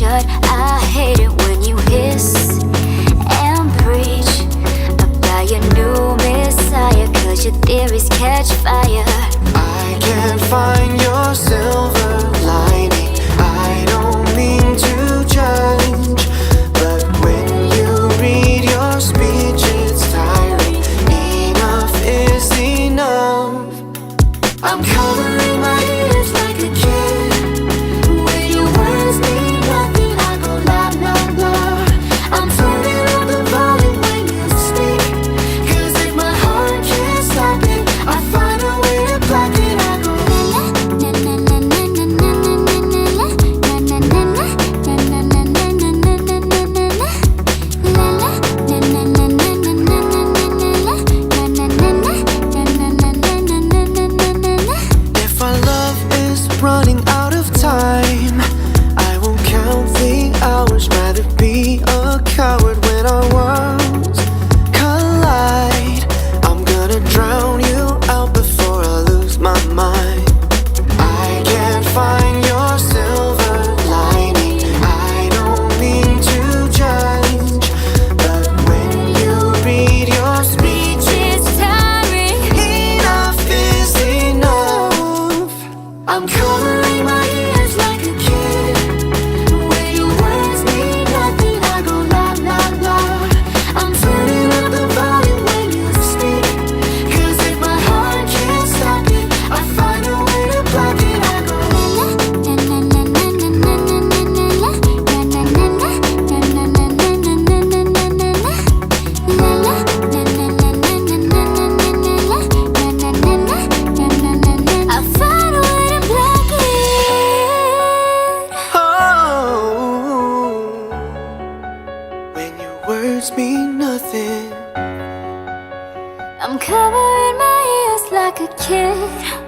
shut. I hate it when you hiss and preach about your new messiah, cause your theories catch fire. I can't find your silver lining. I don't mean to judge, but when you read your speech it's tiring. Enough is enough. I'm covering my ears like a kid. When your words mean nothing, I go la la la. I'm turning up the volume when you speak, cause if my heart can't stop it, I find a way to block it. I go if our love is running out of time, I won't count the hours. Rather be a coward when our worlds collide. I'm gonna drown you out before I lose my mind. I can't find your silver lining. I don't mean to judge, but when you read your speech It's tiring. enough is enough. I'm covering my ears like a kid. When your words mean nothing, I go la la la. I'm turning up the volume when you speak, cause if my heart can't stop it, I find a way to block it. I go I find a way to block it. oh. When your words mean nothing. I'm covering my ears like a kid.